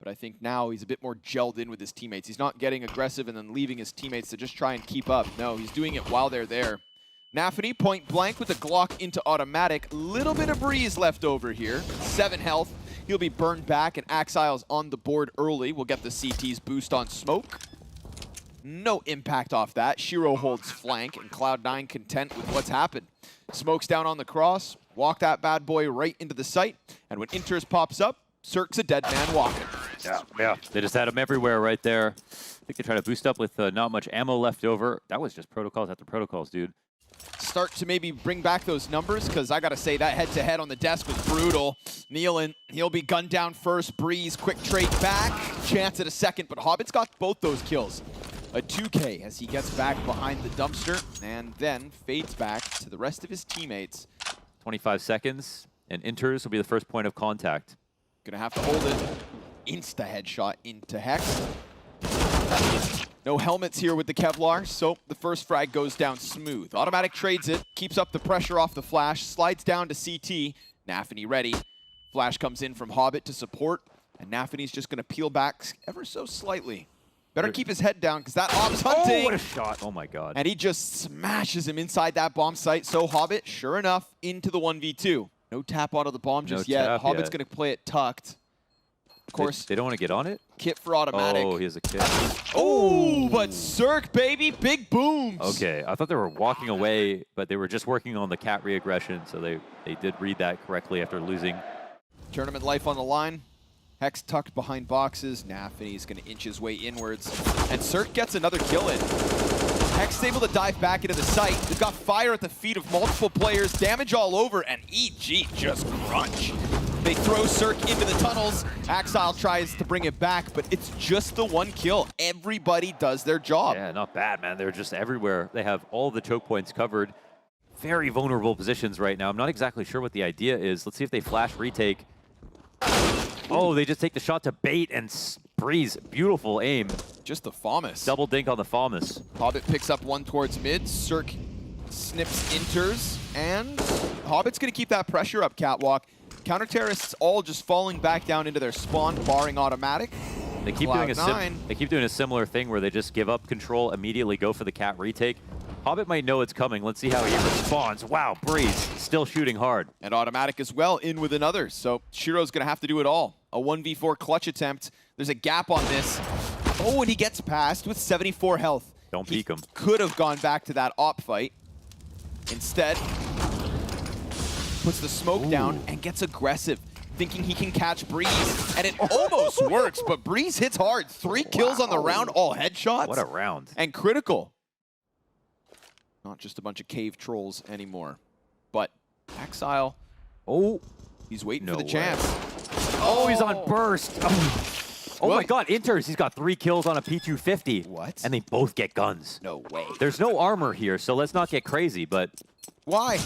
But I think now he's a bit more gelled in with his teammates. He's not getting aggressive and then leaving his teammates to just try and keep up. No, he's doing it while they're there. NaVi point blank with the Glock into automatic. Little bit of breeze left over here. 7 health. He'll be burned back, and Axile's on the board early. We'll get the CT's boost on smoke. No impact off that. Shiro holds flank, and Cloud9 content with what's happened. Smoke's down on the cross. Walk that bad boy right into the site. And when Inters pops up, Cirque's a dead man walking. Yeah. They just had him everywhere right there. I think they try to boost up with not much ammo left over. That was just protocols after protocols, dude. Start to maybe bring back those numbers, because I got to say that head-to-head on the desk was brutal. Nealon, he'll be gunned down first. Breeze, quick trade back. Chance at a second, but Hobbit's got both those kills. A 2K as he gets back behind the dumpster and then fades back to the rest of his teammates. 25 seconds, and Inters will be the first point of contact. Gonna have to hold it. Insta headshot into Hex. No helmets here with the Kevlar, so the first frag goes down smooth. Automatic trades it, keeps up the pressure off the flash, slides down to CT. NaVi ready. Flash comes in from Hobbit to support, and NaVi's just gonna peel back ever so slightly. Better keep his head down, because that Ob's hunting. Oh, what a shot. Oh my god. And he just smashes him inside that bomb site. So Hobbit, sure enough, into the 1v2. No tap out of the bomb just yet. Hobbit's going to play it tucked. Of course. They don't want to get on it? Kit for automatic. Oh, he has a kit. Oh, but Cirque, baby, big booms. Okay, I thought they were walking away, but they were just working on the cat re-aggression, so they did read that correctly after losing. Tournament life on the line. Hex tucked behind boxes. NaVi's going to inch his way inwards. And Cirque gets another kill in. Hex is able to dive back into the site. They've got fire at the feet of multiple players, damage all over, and EG just crunch. They throw Cirque into the tunnels. Axile tries to bring it back, but it's just the one kill. Everybody does their job. Yeah, not bad, man. They're just everywhere. They have all the choke points covered. Very vulnerable positions right now. I'm not exactly sure what the idea is. Let's see if they flash retake. Oh, they just take the shot to bait and Breeze. Beautiful aim. Just the FAMAS. Double dink on the FAMAS. Hobbit picks up one towards mid. Cirque snips Inters. And Hobbit's going to keep that pressure up catwalk. Counter-terrorists all just falling back down into their spawn, barring automatic. They keep doing a similar thing where they just give up control, immediately go for the cat retake. Hobbit might know it's coming. Let's see how he responds. Wow, Breeze still shooting hard. And automatic as well, in with another. So Shiro's going to have to do it all. A 1v4 clutch attempt. There's a gap on this. Oh, and he gets past with 74 health. Don't peek him. Could have gone back to that op fight. Instead, puts the smoke down and gets aggressive, thinking he can catch Breeze. And it almost works, but Breeze hits hard. 3 kills on the round, all headshots. What a round. And critical. Not just a bunch of cave trolls anymore. But Axile, he's waiting for the chance. Oh, he's on burst. Oh my god, Inters, he's got 3 kills on a P250. What? And they both get guns. No way. There's no armor here, so let's not get crazy, but... Why?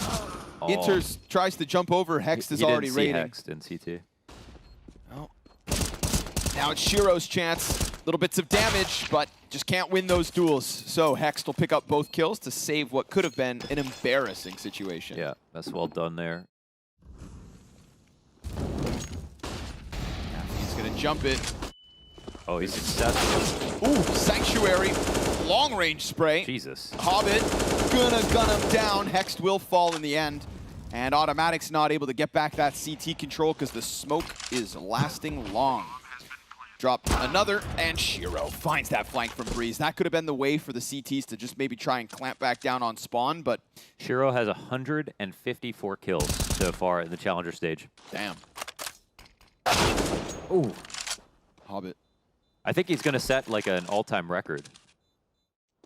Inters tries to jump over. Hex is already raiding. Hex in CT. Oh. Now it's Shiro's chance. Little bits of damage, but just can't win those duels. So Hex will pick up both kills to save what could have been an embarrassing situation. Yeah, that's well done there. He's going to jump it. Oh, he's successful. Ooh, Sanctuary. Long-range spray. Jesus. Hobbit gonna gun him down. Hex will fall in the end. And Automatic's not able to get back that CT control because the smoke is lasting long. Drop another, and Shiro finds that flank from Breeze. That could have been the way for the CTs to just maybe try and clamp back down on spawn, but... Shiro has 154 kills so far in the Challenger stage. Damn. Ooh. Hobbit. I think he's going to set like an all-time record.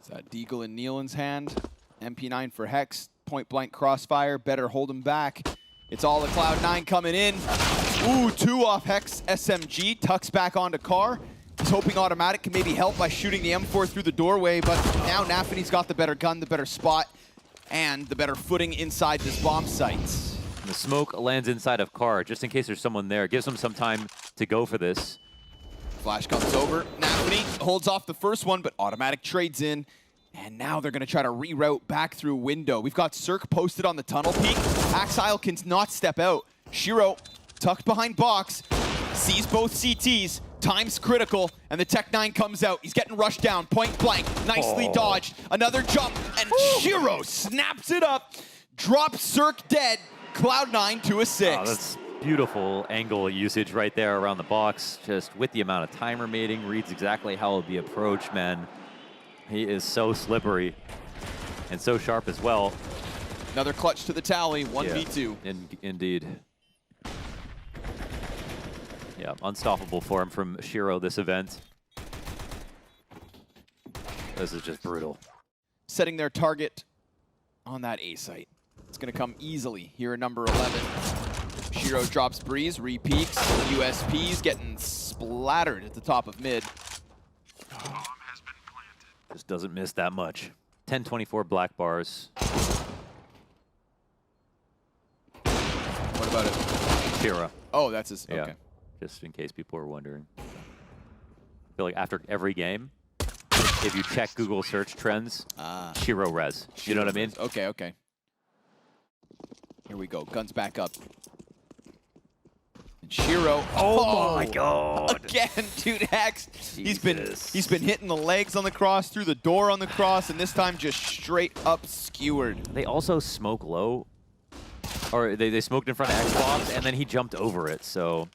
Is that Deagle in Nealon's hand? MP9 for Hex. Point-blank crossfire. Better hold him back. It's all the Cloud9 coming in. Ooh, 2 off Hex SMG. Tucks back onto Car. He's hoping Automatic can maybe help by shooting the M4 through the doorway, but now NaVi's got the better gun, the better spot, and the better footing inside this bomb site. The smoke lands inside of Car, just in case there's someone there. Gives him some time to go for this. Flash comes over. NaVi holds off the first one, but Automatic trades in. And now they're going to try to reroute back through window. We've got Cirque posted on the tunnel peak. Axile can not step out. Shiro, tucked behind box, sees both CTs, Time's critical, and the Tech9 comes out. He's getting rushed down, point blank. Nicely dodged. Another jump, and Shiro snaps it up. Drops Cirque dead. Cloud9 to a 6. Oh, that's beautiful angle usage right there around the box. Just with the amount of time remaining, reads exactly how it'll be approached, man. He is so slippery and so sharp as well. Another clutch to the tally, 1v2. Indeed. Yeah, unstoppable for him from Shiro this event. This is just brutal. Setting their target on that A site. It's going to come easily here at number 11. Shiro drops Breeze, re-peeks. USP's getting splattered at the top of mid. Just doesn't miss that much. 10-24 black bars. What about it? Shiro. Oh, that's his. Yeah. Okay. Just in case people are wondering. I feel like after every game, if you check Google search trends, Shiro res. You know what I mean? Okay, okay. Here we go. Guns back up. And Shiro. Oh my god. Again, dude, Hex. He's been hitting the legs on the cross, through the door on the cross, and this time just straight up skewered. They also smoke low. Or they smoked in front of Xbox, and then he jumped over it, so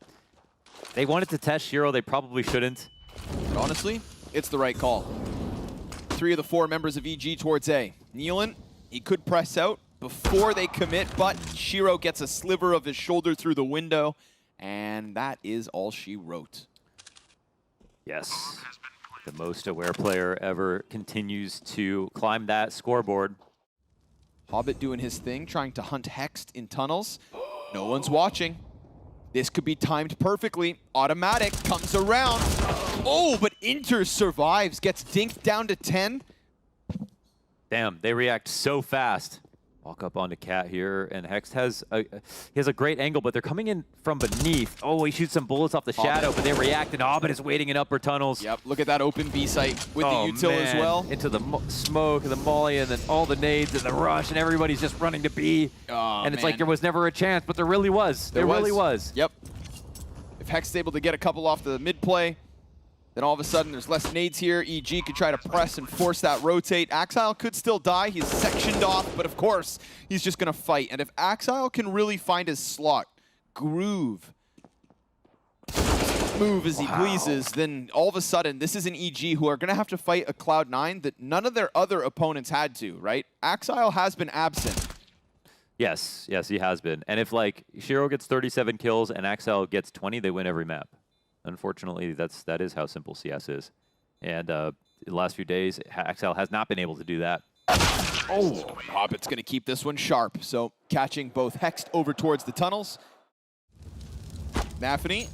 they wanted to test Shiro. They probably shouldn't. But honestly, it's the right call. 3 of the 4 members of EG towards A. Nealon, he could press out before they commit, but Shiro gets a sliver of his shoulder through the window, and that is all she wrote. Yes, the most aware player ever continues to climb that scoreboard. Hobbit doing his thing, trying to hunt Hexed in tunnels. No one's watching. This could be timed perfectly. Automatic comes around. Oh, but Inter survives, gets dinked down to 10. Damn, they react so fast. Walk up onto Cat here, and Hex has a great angle, but they're coming in from beneath. Oh, he shoots some bullets off the shadow, but they react, and Hobbit is waiting in upper tunnels. Yep, look at that open B site with the util as well. Into the smoke and the molly, and then all the nades and the rush, and everybody's just running to B. And it's like there was never a chance, but there really was. There really was. Yep. If Hex is able to get a couple off the mid play, then all of a sudden there's less nades here. EG could try to press and force that rotate. Axile could still die. He's sectioned off, but of course, he's just going to fight. And if Axile can really find his slot, groove, move as he pleases, then all of a sudden, this is an EG who are going to have to fight a Cloud9 that none of their other opponents had to, right? Axile has been absent. Yes, he has been. And if, like, Shiro gets 37 kills and Axile gets 20, they win every map. Unfortunately, that is how simple CS is. And the last few days, Axile has not been able to do that. Oh, Hobbit's going to keep this one sharp. So catching both Hexed over towards the tunnels. Nafany,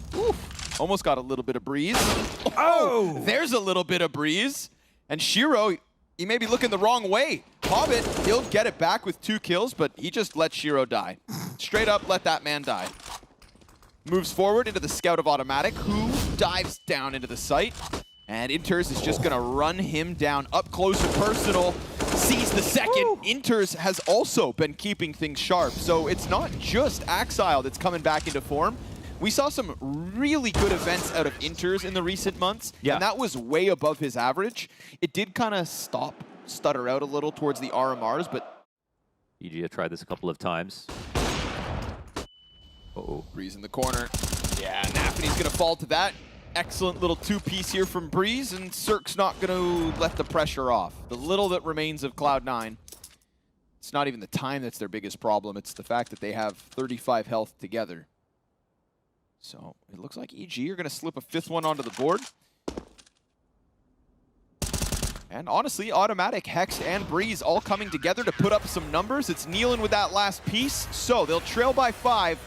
almost got a little bit of breeze. Oh, there's a little bit of breeze. And Shiro, he may be looking the wrong way. Hobbit, he'll get it back with 2 kills, but he just let Shiro die. Straight up, let that man die. Moves forward into the scout of Automatic, who dives down into the site. And Inters is just going to run him down up close and personal. Sees the second. Inters has also been keeping things sharp. So it's not just Axile that's coming back into form. We saw some really good events out of Inters in the recent months. Yeah. And that was way above his average. It did kind of stutter out a little towards the RMRs, but... EG have tried this a couple of times. Breeze in the corner. Yeah, Nafany's going to fall to that. Excellent little 2-piece here from Breeze, and Cirque's not going to let the pressure off. The little that remains of Cloud9, it's not even the time that's their biggest problem. It's the fact that they have 35 health together. So it looks like EG are going to slip a 5th one onto the board. And honestly, Automatic, Hex, and Breeze all coming together to put up some numbers. It's Nealon with that last piece, so they'll trail by 5.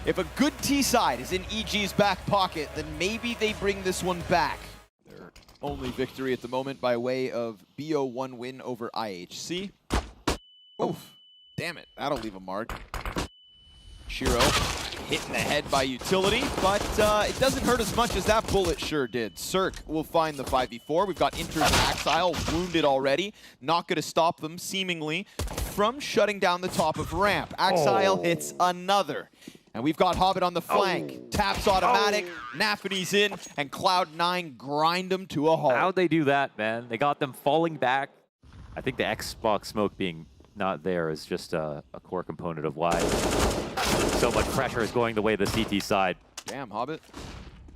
If a good T-side is in EG's back pocket, then maybe they bring this one back. Their only victory at the moment by way of BO1 win over IHC. Oof. Damn it, that'll leave a mark. Shiro hit in the head by utility, but it doesn't hurt as much as that bullet sure did. Cirque will find the 5v4. We've got Inter's Axile wounded already. Not going to stop them, seemingly, from shutting down the top of ramp. Axile hits another. And we've got Hobbit on the flank. Taps automatic, nafany's in, and Cloud9 grind them to a halt. How'd they do that, man? They got them falling back. I think the Xbox smoke being not there is just a core component of why so much pressure is going the way of the CT side. Damn, Hobbit.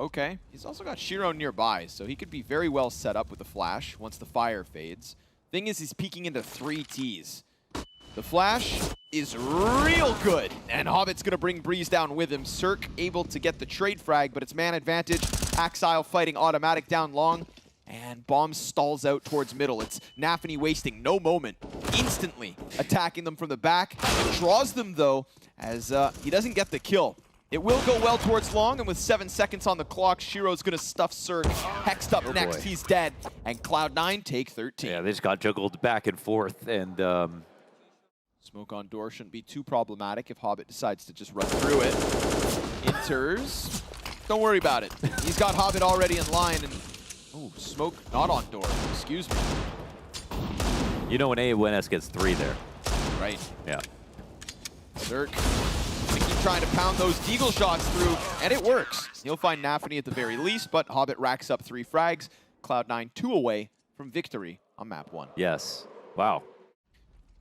Okay. He's also got Shiro nearby, so he could be very well set up with the flash once the fire fades. Thing is, he's peeking into 3 Ts. The flash is real good, and Hobbit's gonna bring Breeze down with him. Cirque able to get the trade frag, but it's man advantage. Axile fighting automatic down long, and Bomb stalls out towards middle. It's nafany wasting no moment, instantly attacking them from the back. Draws them though, as he doesn't get the kill. It will go well towards long, and with 7 seconds on the clock, Shiro's gonna stuff Cirque. Hexed up next, boy. He's dead, and Cloud9 take 13. Yeah, they just got juggled back and forth, and Smoke on door shouldn't be too problematic if Hobbit decides to just run through it. Enters. Don't worry about it. He's got Hobbit already in line, and ooh, smoke not on door. Excuse me. you know when AWNS gets 3 there. Right. Yeah. Cirque. Gonna keep trying to pound those deagle shots through, and it works. He'll find nafany at the very least, but Hobbit racks up 3 frags. Cloud9 2 away from victory on map 1. Yes. Wow.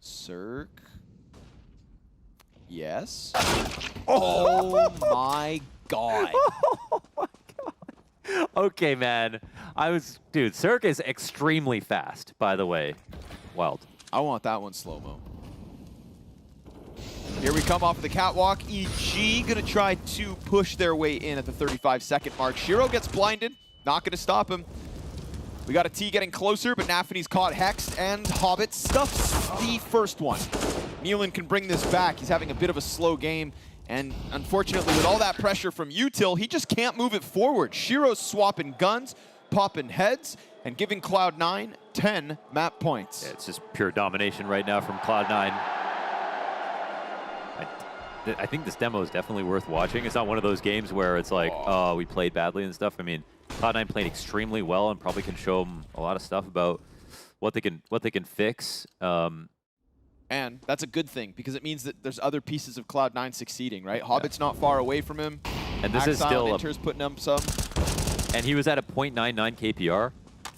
Cirque. Yes. Oh my god. Okay, man. Dude, Cirque is extremely fast, by the way. Wild. I want that one slow-mo. Here we come off of the catwalk. EG gonna try to push their way in at the 35-second mark. Shiro gets blinded. Not gonna stop him. We got a T getting closer, but nafany's caught hexed, and Hobbit stuffs the first one. nykytilan can bring this back. He's having a bit of a slow game, and unfortunately, with all that pressure from util, he just can't move it forward. Shiro's swapping guns, popping heads, and giving Cloud9 10 map points. Yeah, it's just pure domination right now from Cloud9. I think this demo is definitely worth watching. It's not one of those games where it's like, oh, we played badly and stuff. I mean, Cloud9 played extremely well and probably can show them a lot of stuff about what they can fix. And that's a good thing, because it means that there's other pieces of Cloud9 succeeding, right? Hobbit's not far away from him. And this is still Inter's putting up some. And he was at a .99 KPR.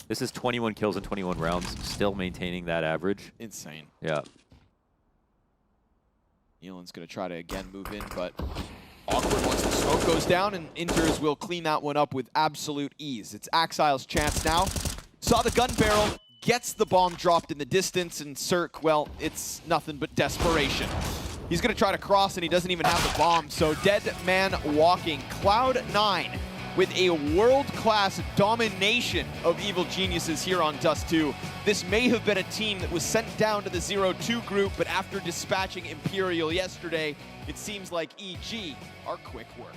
This is 21 kills in 21 rounds, still maintaining that average. Insane. Yeah. nykytilan's going to try to again move in, but awkward once the smoke goes down, and Inters will clean that one up with absolute ease. It's Axile's chance now. Saw the gun barrel, gets the bomb dropped in the distance, and Cirque, well, it's nothing but desperation. He's going to try to cross, and he doesn't even have the bomb, so dead man walking. Cloud9 with a world-class domination of Evil Geniuses here on Dust 2. This may have been a team that was sent down to the 0-2 group, but after dispatching Imperial yesterday, it seems like EG are quick work.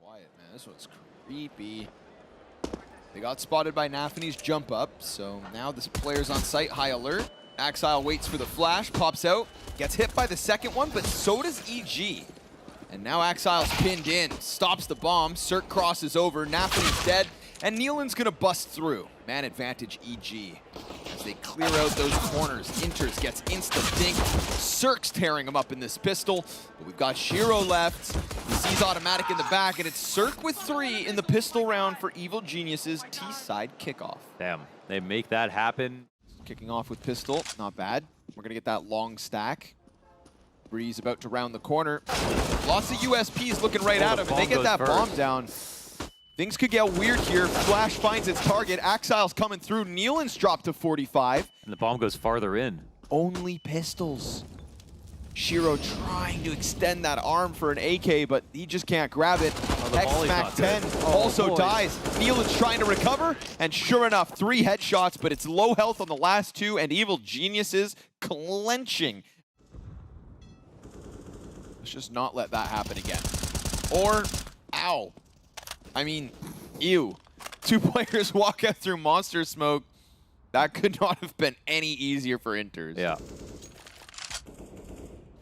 Quiet, man. This one's creepy. They got spotted by nafany's jump up, so now this player's on site, high alert. Axile waits for the flash, pops out, gets hit by the second one, but so does EG. And now Axile's pinned in, stops the bomb, Cirque crosses over, nafany's dead, and nykytilan's gonna bust through. Man advantage EG. As they clear out those corners, Inters gets insta-dink. Cirque's tearing him up in this pistol, but we've got Shiro left. He sees automatic in the back, and it's Cirque with 3 in the pistol round for Evil Geniuses T-side kickoff. Damn, they make that happen. Kicking off with pistol, not bad. We're gonna get that long stack. Breeze about to round the corner. Lots of USPs looking right at him, and they get that bomb down. Things could get weird here. Flash finds its target. Axile's coming through. nykytilan's dropped to 45. And the bomb goes farther in. Only pistols. Shiro trying to extend that arm for an AK, but he just can't grab it. Hex smack 10 also dies. nykytilan's trying to recover, and sure enough, 3 headshots, but it's low health on the last 2, and Evil Geniuses clenching. Let's just not let that happen again. Or, ow. I mean, ew. 2 players walk out through monster smoke. That could not have been any easier for Inters. Yeah.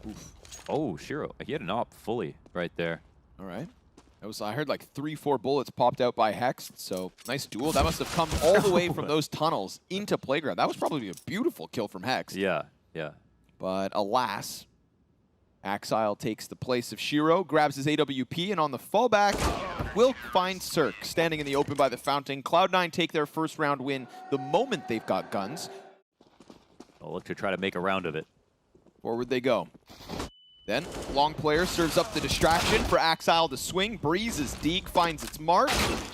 Oof. Oh, Shiro. He had an op fully right there. All right. I heard like 3-4 bullets popped out by Hex, so nice duel. That must have come all the way from those tunnels into Playground. That was probably a beautiful kill from Hex. Yeah, yeah. But alas, Axile takes the place of Shiro, grabs his AWP, and on the fallback, will find Cirque standing in the open by the fountain. Cloud9 take their first round win the moment they've got guns. They'll look to try to make a round of it. Forward they go. Then, long player serves up the distraction for Axile to swing. Breeze as Deke finds its mark.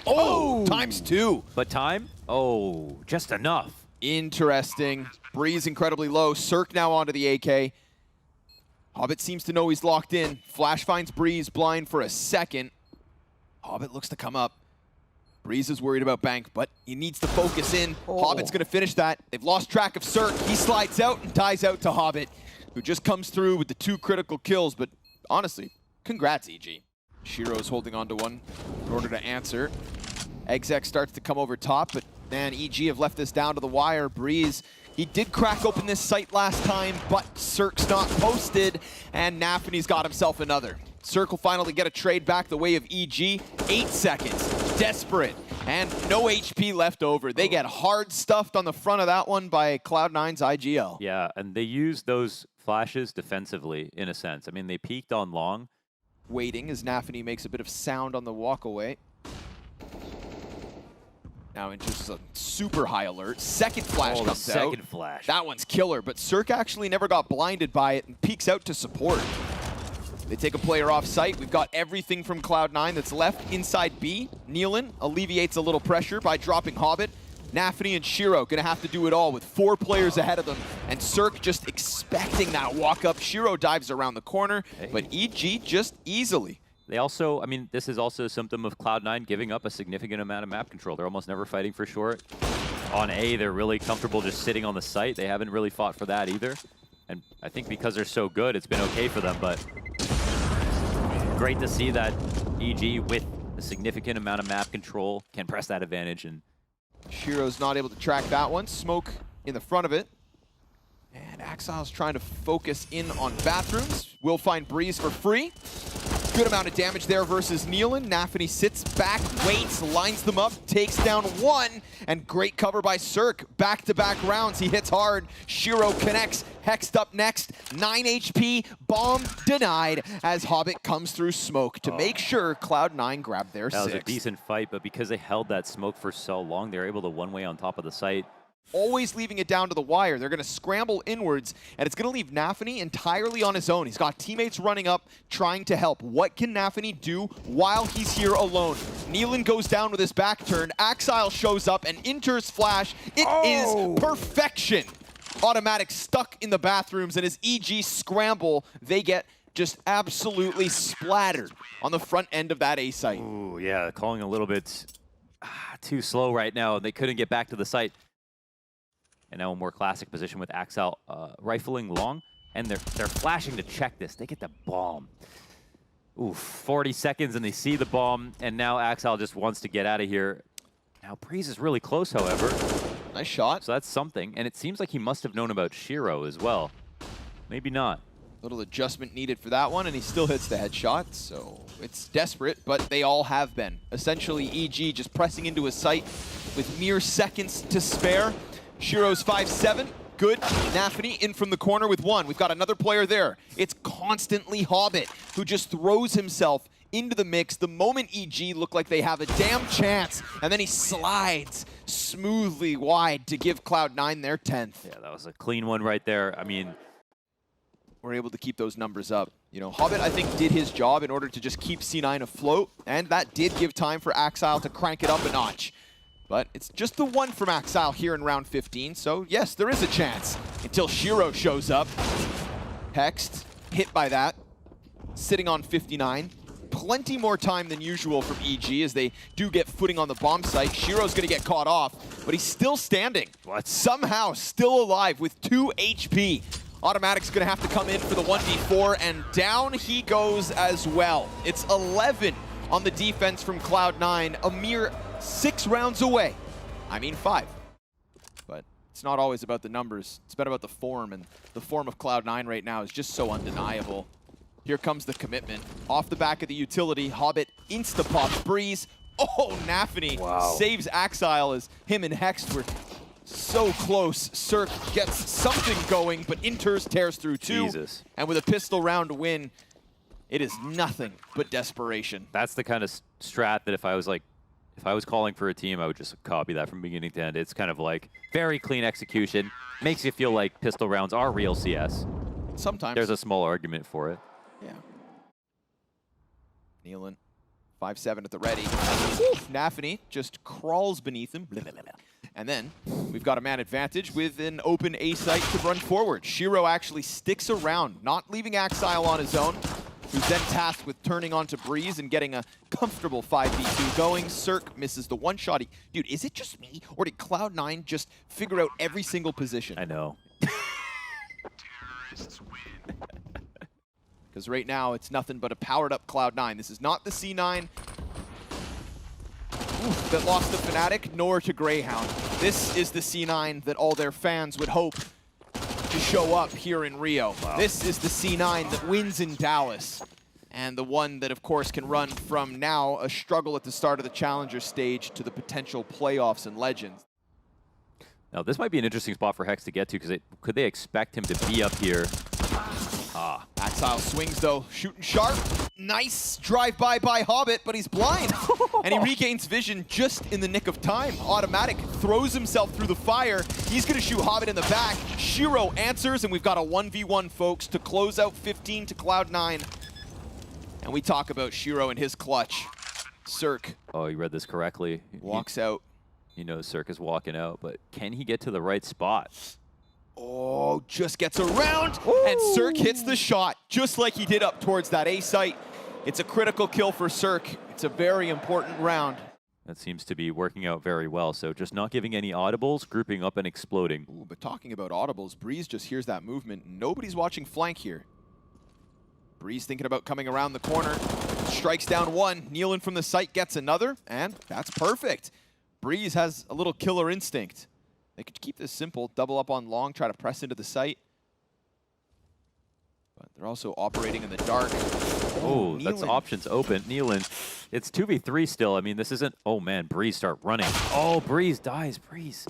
Oh, ×2. But time? Oh, just enough. Interesting. Breeze incredibly low. Cirque now onto the AK. Hobbit seems to know he's locked in. Flash finds Breeze blind for a second. Hobbit looks to come up. Breeze is worried about Bank, but he needs to focus in. Hobbit's going to finish that. They've lost track of Cirque. He slides out and dies out to Hobbit, who just comes through with the 2 critical kills. But honestly, congrats, EG. Shiro's holding on to one in order to answer. Exec starts to come over top, but man, EG have left this down to the wire. Breeze, he did crack open this site last time, but Cirque's not posted, and Nafany's got himself another. Cirque will finally get a trade back the way of EG. 8 seconds, desperate, and no HP left over. They get hard stuffed on the front of that one by Cloud9's IGL. Yeah, and they used those flashes defensively, in a sense. I mean, they peeked on long. Waiting as Nafany makes a bit of sound on the walkaway. Now into a super high alert. Second flash comes out. Second flash. That one's killer, but Cirque actually never got blinded by it and peeks out to support. They take a player off site. We've got everything from Cloud9 that's left inside B. Nealon alleviates a little pressure by dropping Hobbit. Nafany and Shiro gonna have to do it all with 4 players ahead of them, and Cirque just expecting that walk up. Shiro dives around the corner, but EG just easily. They also, I mean, this is also a symptom of Cloud9 giving up a significant amount of map control. They're almost never fighting for short. On A, they're really comfortable just sitting on the site. They haven't really fought for that either. And I think because they're so good, it's been okay for them, but great to see that EG, with a significant amount of map control, can press that advantage. And Shiro's not able to track that one. Smoke in the front of it. And Axile's trying to focus in on bathrooms. Will find Breeze for free. Good amount of damage there versus Nealon. Nafany sits back, waits, lines them up, takes down one, and great cover by Cirque. Back-to-back rounds, he hits hard. Shiro connects, hexed up next. 9 HP, bomb denied as Hobbit comes through smoke to make sure Cloud9 grab their 6th. That was a decent fight, but because they held that smoke for so long, they were able to one-way on top of the site. Always leaving it down to the wire. They're going to scramble inwards, and it's going to leave Nafany entirely on his own. He's got teammates running up, trying to help. What can Nafany do while he's here alone? Nealon goes down with his back turn. Axile shows up and enters flash. It is perfection. Automatic stuck in the bathrooms, and as EG scramble, they get just absolutely splattered on the front end of that A site. Ooh, yeah, calling a little bit too slow right now. They couldn't get back to the site. And now a more classic position with Axile rifling long, and they're flashing to check this. They get the bomb. Ooh, 40 seconds, and they see the bomb, and now Axile just wants to get out of here. Now Breeze is really close, however. Nice shot. So that's something, and it seems like he must have known about Shiro as well. Maybe not. Little adjustment needed for that one, and he still hits the headshot, so it's desperate, but they all have been. Essentially, EG just pressing into his sight with mere seconds to spare. Shiro's 5-7, good. Nafany in from the corner with 1. We've got another player there. It's constantly Hobbit, who just throws himself into the mix the moment EG look like they have a damn chance, and then he slides smoothly wide to give Cloud9 their 10th. Yeah, that was a clean one right there. I mean, we're able to keep those numbers up. You know, Hobbit, I think, did his job in order to just keep C9 afloat, and that did give time for Axile to crank it up a notch. But it's just the 1 from Axile here in round 15, so yes, there is a chance. Until Shiro shows up. Hexed, hit by that. Sitting on 59. Plenty more time than usual from EG as they do get footing on the bomb site. Shiro's gonna get caught off, but he's still standing. What? Somehow still alive with 2 HP. Automatic's gonna have to come in for the 1v4, and down he goes as well. It's 11 on the defense from Cloud9, a mere 6 rounds away. I mean 5. But it's not always about the numbers. It's been about the form, and the form of Cloud9 right now is just so undeniable. Here comes the commitment. Off the back of the utility, Hobbit insta-pops Breeze. Oh, Nafany saves Axile as him and Hex were So close. Cirque gets something going, but enters, tears through two. Jesus. And with a pistol round win, it is nothing but desperation. That's the kind of strat that if I was calling for a team, I would just copy that from beginning to end. It's kind of like very clean execution. Makes you feel like pistol rounds are real CS. Sometimes. There's a small argument for it. Yeah. Nealon, 5-7 at the ready. Woof, NaVi just crawls beneath him. Blah, blah, blah, blah. And then we've got a man advantage with an open A site to run forward. Shiro actually sticks around, not leaving Axile on his own, who's then tasked with turning onto Breeze and getting a comfortable 5v2 going. Cirque misses the one shot. Dude, is it just me, or did Cloud9 just figure out every single position? I know. Because right now, it's nothing but a powered-up Cloud9. This is not the C9 that lost the Fnatic, nor to Greyhound. This is the C9 that all their fans would hope to show up here in Rio. Wow. This is the C9 that wins in Dallas. And the one that, of course, can run from now a struggle at the start of the Challenger stage to the potential playoffs and Legends. Now, this might be an interesting spot for Hex to get to, because could they expect him to be up here? Ah. Axile swings, though, shooting sharp. Nice drive-by by Hobbit, but he's blind. And he regains vision just in the nick of time. Automatic throws himself through the fire. He's going to shoot Hobbit in the back. Shiro answers, and we've got a 1v1, folks, to close out 15 to Cloud9. And we talk about Shiro and his clutch. Cirque. Oh, you read this correctly. Walks out. You know Cirque is walking out, but can he get to the right spot? Oh, just gets around, and Cirque hits the shot, just like he did up towards that A site. It's a critical kill for Cirque. It's a very important round. That seems to be working out very well, so just not giving any audibles, grouping up and exploding. Ooh, but talking about audibles, Breeze just hears that movement. Nobody's watching flank here. Breeze thinking about coming around the corner. Strikes down one. Nealon from the site gets another, and that's perfect. Breeze has a little killer instinct. They could keep this simple, double up on long, try to press into the site. But they're also operating in the dark. Oh, that's options open. Nealon, it's 2v3 still. I mean, this isn't... Oh, man, Breeze start running. Oh, Breeze dies. Breeze.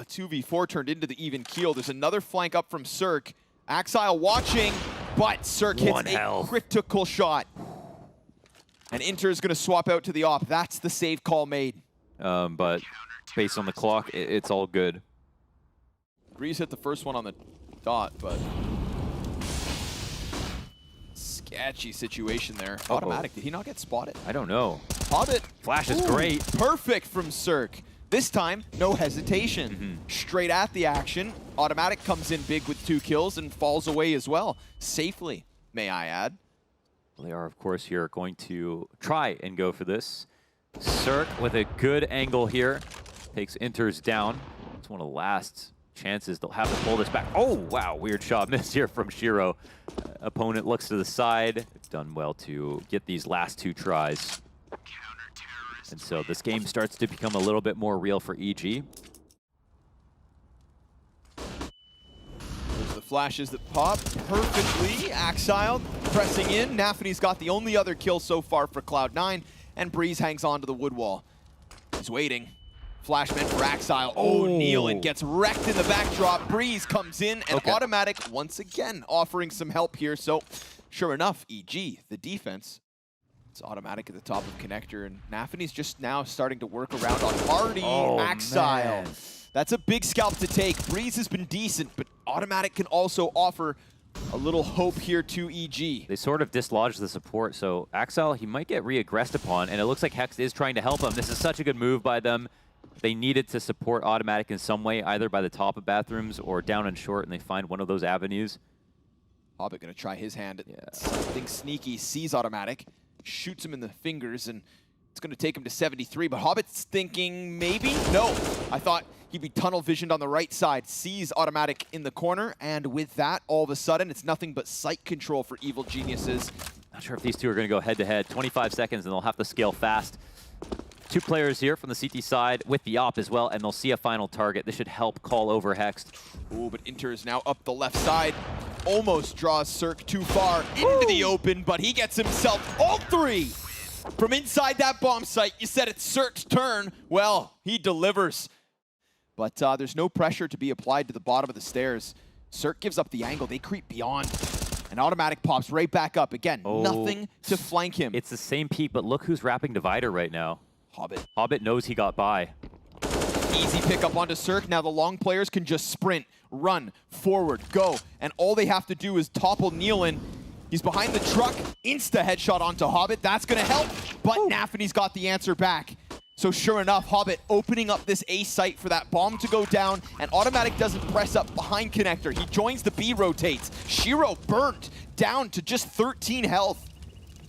A 2v4 turned into the even keel. There's another flank up from Cirque. Axile watching, but Cirque hits a critical shot. And Inter is going to swap out to the op. That's the save call made. But based on the clock, it's all good. Breeze hit the first one on the dot, but sketchy situation there. Automatic. Did he not get spotted? I don't know. Hobbit. Flash is great. Perfect from Cirque. This time, no hesitation. Straight at the action. Automatic comes in big with 2 kills and falls away as well. Safely, may I add. They are, of course, here going to try and go for this. Cirque with a good angle here. Takes Inters down. It's one of the last chances they'll have to pull this back. Oh, wow. Weird shot missed here from Shiro. Opponent looks to the side. They've done well to get these last 2 tries. And so this game starts to become a little bit more real for EG. There's the flashes that pop perfectly. Axile pressing in. NaVi's got the only other kill so far for Cloud9, and Breeze hangs on to the wood wall. He's waiting. Flash meant for Axile. Oh, Nealon gets wrecked in the backdrop. Breeze comes in, and Automatic once again offering some help here. So, sure enough, EG, the defense, it's Automatic at the top of connector, and NaVi's just now starting to work around on Hardy. Axile. Man. That's a big scalp to take. Breeze has been decent, but Automatic can also offer a little hope here to EG. They sort of dislodged the support, so Axile, he might get re-aggressed upon, and it looks like Hex is trying to help him. This is such a good move by them. They needed to support Automatic in some way, either by the top of bathrooms or down and short, and they find one of those avenues. Hobbit gonna try his hand at something sneaky, sees Automatic, shoots him in the fingers, and it's gonna take him to 73, but Hobbit's thinking maybe? No, I thought he'd be tunnel visioned on the right side, sees Automatic in the corner, and with that, all of a sudden, it's nothing but sight control for Evil Geniuses. Not sure if these two are gonna go head to head. 25 seconds, and they'll have to scale fast. 2 players here from the CT side with the op as well, and they'll see a final target. This should help call over Hex. Ooh, but Inter is now up the left side. Almost draws Cirque too far into the open, but he gets himself all 3 from inside that bomb site. You said it's Cirque's turn. Well, he delivers. but there's no pressure to be applied to the bottom of the stairs. Cirque gives up the angle. They creep beyond. And automatic pops right back up. Again, nothing to flank him. It's the same peak, but look who's wrapping Divider right now. Hobbit. Hobbit knows he got by. Easy pickup onto Cirque. Now the long players can just sprint, run, forward, go. And all they have to do is topple Nealon. He's behind the truck. Insta headshot onto Hobbit. That's going to help. But NaVi's got the answer back. So sure enough, Hobbit opening up this A site for that bomb to go down, and Automatic doesn't press up behind Connector. He joins the B rotates. Shiro burnt down to just 13 health.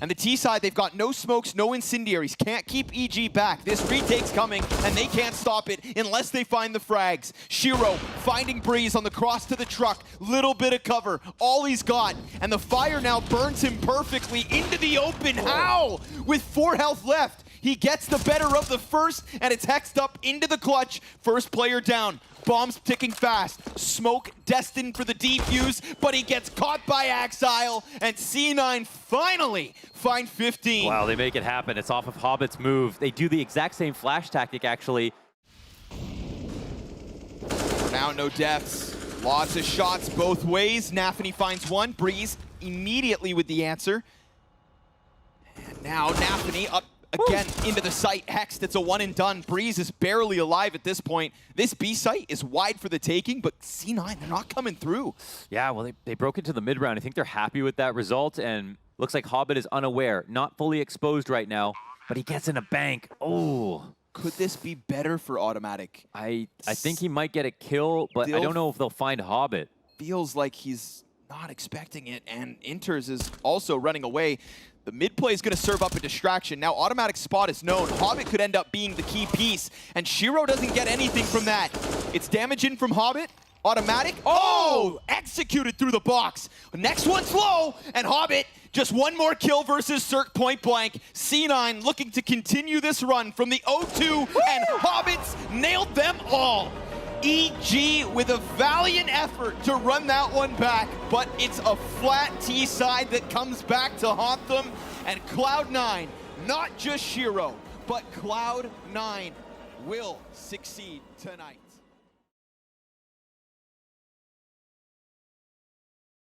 And the T side, they've got no smokes, no incendiaries. Can't keep EG back. This retake's coming, and they can't stop it unless they find the frags. Shiro finding Breeze on the cross to the truck. Little bit of cover, all he's got. And the fire now burns him perfectly into the open. How? With 4 health left. He gets the better of the first, and it's hexed up into the clutch. First player down. Bombs ticking fast. Smoke destined for the defuse, but he gets caught by Axile, and C9 finally find 15. Wow, they make it happen. It's off of Hobbit's move. They do the exact same flash tactic, actually. For now, no deaths. Lots of shots both ways. NaVi finds one. Breeze immediately with the answer. And now NaVi up again into the site. Hexed, it's a one and done. Breeze is barely alive at this point. This B site is wide for the taking, but C9, they're not coming through. Yeah, well, they broke into the mid round. I think they're happy with that result, and looks like Hobbit is unaware, not fully exposed right now, but he gets in a bank. Oh. Could this be better for Automatic? I think he might get a kill, but I don't know if they'll find Hobbit. Feels like he's not expecting it, and Inters is also running away. The mid play is going to serve up a distraction. Now Automatic spot is known. Hobbit could end up being the key piece, and Shiro doesn't get anything from that. It's damage in from Hobbit. Automatic. Oh! Executed through the box. Next one's low, and Hobbit just one more kill versus Cirque point blank. C9 looking to continue this run from the 0-2, and Hobbits nailed them all. EG with a valiant effort to run that one back, but it's a flat T side that comes back to haunt them, and Cloud9, not just Shiro, but Cloud9 will succeed tonight.